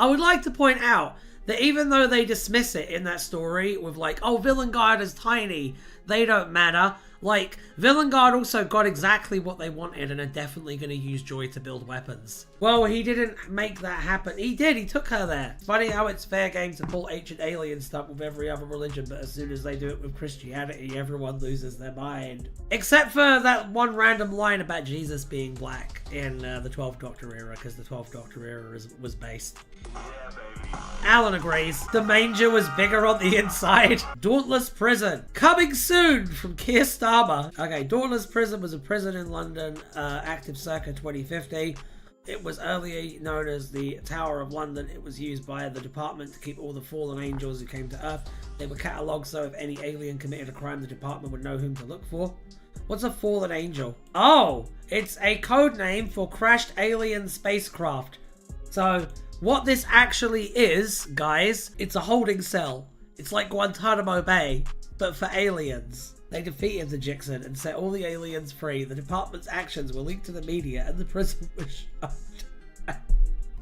I would like to point out that even though they dismiss it in that story with like, oh, Villain Guard is tiny, they don't matter. Like, Villain Guard also got exactly what they wanted and are definitely going to use Joy to build weapons. Well, he didn't make that happen. He did, he took her there. It's funny how it's fair game to pull ancient alien stuff with every other religion, but as soon as they do it with Christianity, everyone loses their mind. Except for that one random line about Jesus being black in the 12th Doctor era, because the 12th Doctor era was based. Yeah, baby. Alan agrees. The manger was bigger on the inside. Dauntless Prison. Coming soon from Keir Starmer. Okay, Dauntless Prison was a prison in London, active circa 2050. It was earlier known as the Tower of London. It was used by the department to keep all the fallen angels who came to Earth. They were catalogued so if any alien committed a crime, the department would know whom to look for. What's a fallen angel? Oh, it's a code name for crashed alien spacecraft. So what this actually is, guys, it's a holding cell. It's like Guantanamo Bay, but for aliens. They defeated the Jixon and set all the aliens free. The department's actions were leaked to the media and the prison was shut.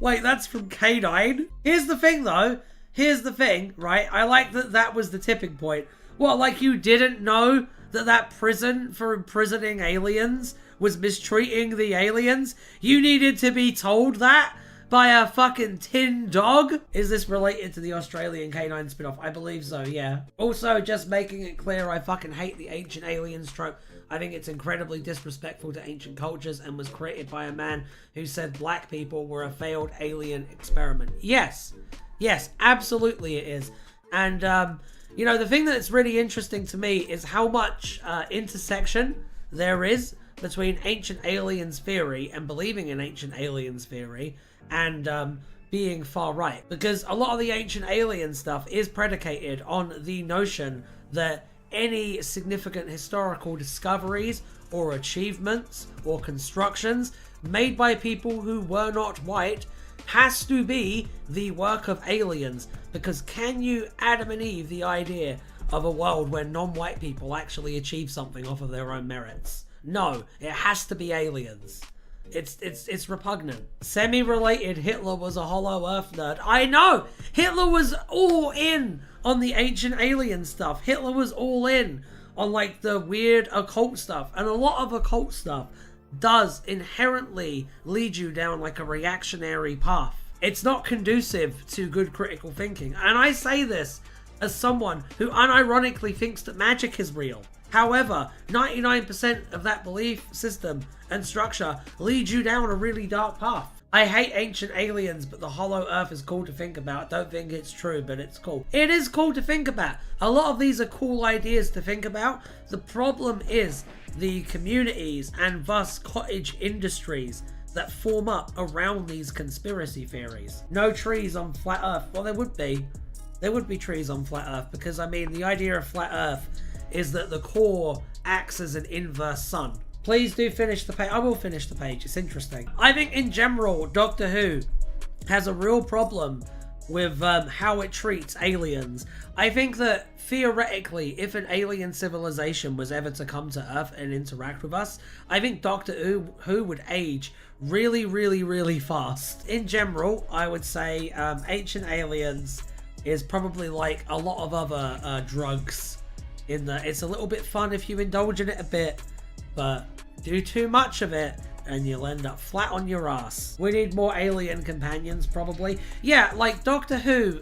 Wait, that's from K9? Here's the thing though. Here's the thing, right? I like that that was the tipping point. What, like you didn't know that that prison for imprisoning aliens was mistreating the aliens? You needed to be told that by a fucking tin dog? Is this related to the Australian K9 spin-off? I believe so, yeah. Also, just making it clear, I fucking hate the ancient aliens trope. I think it's incredibly disrespectful to ancient cultures and was created by a man who said black people were a failed alien experiment. Yes. Yes, absolutely it is. And, you know, the thing that's really interesting to me is how much intersection there is between ancient aliens theory and believing in ancient aliens theory and being far right, because a lot of the ancient alien stuff is predicated on the notion that any significant historical discoveries or achievements or constructions made by people who were not white has to be the work of aliens. Because can you Adam and Eve the idea of a world where non-white people actually achieve something off of their own merits? No, it has to be aliens. It's repugnant. Semi-related, Hitler was a hollow earth nerd. I know! Hitler was all in on the ancient alien stuff. Hitler was all in on like the weird occult stuff. And a lot of occult stuff does inherently lead you down like a reactionary path. It's not conducive to good critical thinking. And I say this as someone who unironically thinks that magic is real. However, 99% of that belief system and structure leads you down a really dark path. I hate ancient aliens, but the hollow earth is cool to think about. Don't think it's true, but it's cool. It is cool to think about. A lot of these are cool ideas to think about. The problem is the communities and thus cottage industries that form up around these conspiracy theories. No trees on flat earth. Well, there would be. There would be trees on flat earth because, I mean, the idea of flat earth is that the core acts as an inverse sun. Please do finish the page. I will finish the page. It's interesting. I think in general, Doctor Who has a real problem with how it treats aliens. I think that theoretically, if an alien civilization was ever to come to Earth and interact with us, I think Doctor Who would age really, really, really fast. In general, I would say ancient aliens is probably like a lot of other drugs. In that it's a little bit fun if you indulge in it a bit, but do too much of it and you'll end up flat on your ass. We need more alien companions, probably. Yeah, like Doctor Who,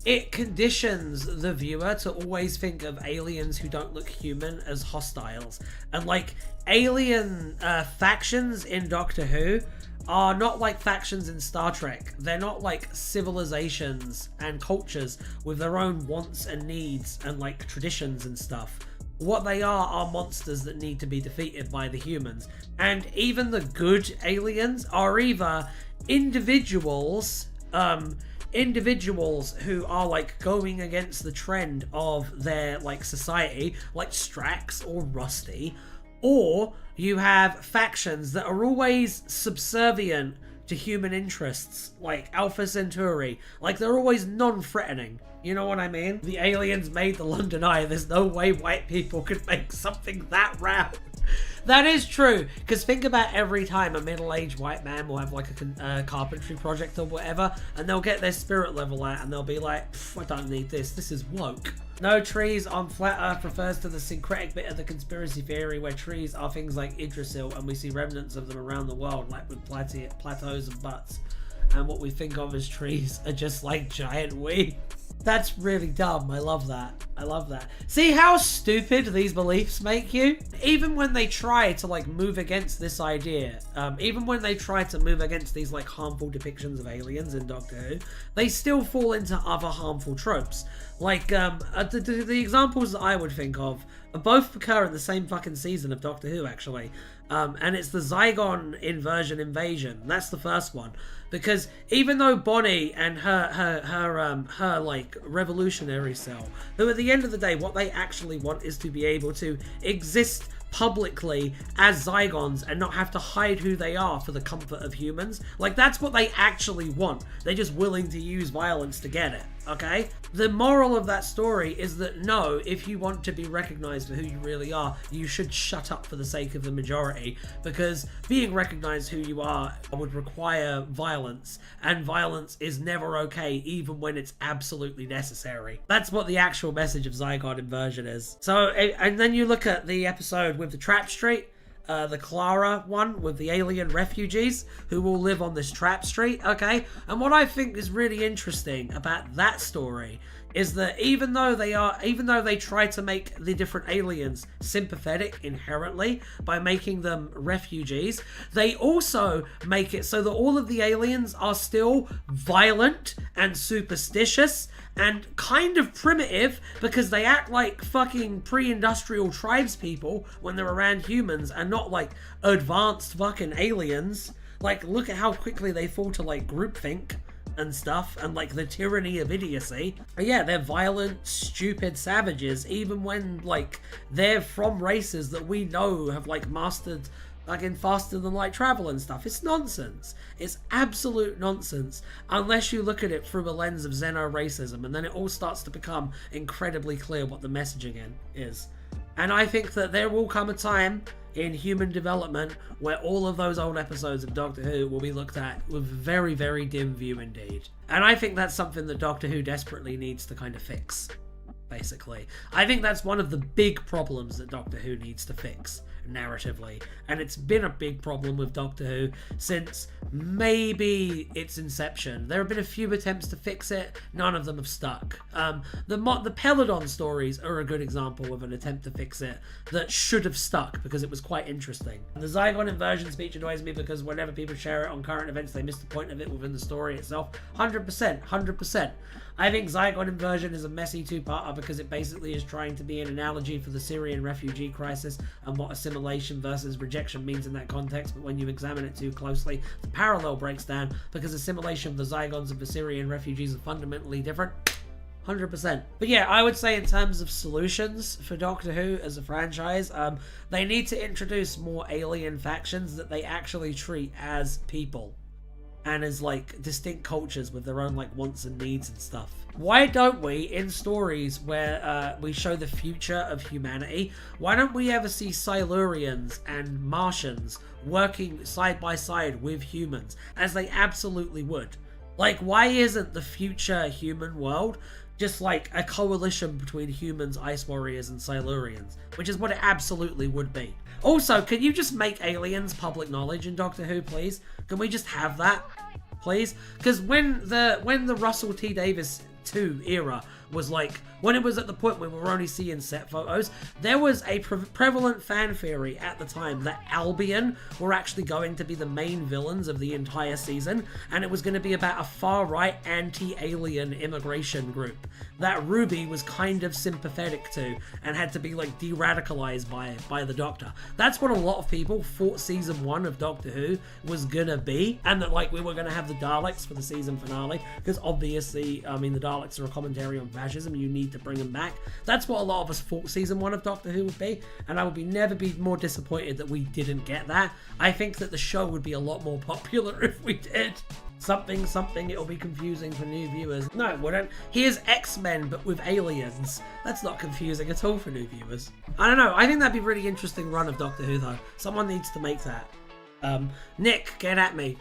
it conditions the viewer to always think of aliens who don't look human as hostiles. And like alien factions in Doctor Who are not like factions in Star Trek. They're not like civilizations and cultures with their own wants and needs and like traditions and stuff. What they are monsters that need to be defeated by the humans. And even the good aliens are either individuals who are like going against the trend of their like society, like Strax or Rusty, or you have factions that are always subservient to human interests, like Alpha Centauri. Like, they're always non-threatening. You know what I mean? The aliens made the London Eye. There's no way white people could make something that round. That is true, because think about every time a middle-aged white man will have like a carpentry project or whatever, and they'll get their spirit level out and they'll be like, I don't need this is woke. No trees on flat earth refers to the syncretic bit of the conspiracy theory where trees are things like Yggdrasil and we see remnants of them around the world, like with plateaus and butts. And what we think of as trees are just like giant weeds. That's really dumb. I love that. I love that. See how stupid these beliefs make you? Even when they try to like move against this idea, even when they try to move against these like harmful depictions of aliens in Doctor Who, they still fall into other harmful tropes. Like the examples that I would think of both occur in the same fucking season of Doctor Who, actually. And it's the Zygon invasion. That's the first one. Because even though Bonnie and her like revolutionary cell, who at the end of the day, what they actually want is to be able to exist publicly as Zygons and not have to hide who they are for the comfort of humans. Like, that's what they actually want. They're just willing to use violence to get it, okay? The moral of that story is that no, if you want to be recognized for who you really are, you should shut up for the sake of the majority, because being recognized who you are would require violence, and violence is never okay, even when it's absolutely necessary. That's what the actual message of Zygon inversion is. So, and then you look at the episode with the Trap Street, the Clara one with the alien refugees who will live on this trap street, okay? And what I think is really interesting about that story is that even though they try to make the different aliens sympathetic inherently by making them refugees, they also make it so that all of the aliens are still violent and superstitious and kind of primitive, because they act like fucking pre-industrial tribes people when they're around humans and not like advanced fucking aliens. Like, look at how quickly they fall to like groupthink and stuff, and like the tyranny of idiocy. But yeah, they're violent, stupid savages, even when like they're from races that we know have like mastered fucking faster than light travel and stuff. It's nonsense. It's absolute nonsense, unless you look at it through a lens of xeno-racism, and then it all starts to become incredibly clear what the messaging is. And I think that there will come a time in human development where all of those old episodes of Doctor Who will be looked at with very, very dim view indeed. And I think that's something that Doctor Who desperately needs to kind of fix, basically. I think that's one of the big problems that Doctor Who needs to fix narratively, and it's been a big problem with Doctor Who since maybe its inception. There have been a few attempts to fix it, none of them have stuck. The Peladon stories are a good example of an attempt to fix it that should have stuck, because it was quite interesting. The Zygon inversion speech annoys me because whenever people share it on current events, they miss the point of it within the story itself. 100%. I think Zygon inversion is a messy two-parter because it basically is trying to be an analogy for the Syrian refugee crisis and what assimilation versus rejection means in that context, but when you examine it too closely, the parallel breaks down because assimilation of the Zygons of the Syrian refugees are fundamentally different. 100%. But yeah, I would say in terms of solutions for Doctor Who as a franchise, they need to introduce more alien factions that they actually treat as people and as like distinct cultures with their own like wants and needs and stuff. Why don't we, in stories where we show the future of humanity, why don't we ever see Silurians and Martians working side by side with humans, as they absolutely would? Like, why isn't the future human world just like a coalition between humans, Ice Warriors, and Silurians, which is what it absolutely would be? Also, can you just make aliens public knowledge in Doctor Who, please? Can we just have that, please? Because when the Russell T Davies 2 era was like, when it was at the point where we were only seeing set photos, there was a prevalent fan theory at the time that Albion were actually going to be the main villains of the entire season, and it was going to be about a far-right anti-alien immigration group that Ruby was kind of sympathetic to and had to be like de-radicalized by the Doctor. That's what a lot of people thought season 1 of Doctor Who was gonna be, and that like we were gonna have the Daleks for the season finale, because obviously, I mean, the Daleks are a commentary on fascism, you need to bring them back. That's what a lot of us thought season 1 of Doctor Who would be, and I would never be more disappointed that we didn't get that. I think that the show would be a lot more popular if we did. something something, it'll be confusing for new viewers. No, it wouldn't. Here's X-Men but with aliens. That's not confusing at all for new viewers. I don't know, I think that'd be a really interesting run of Doctor Who though. Someone needs to make that. Nick, get at me.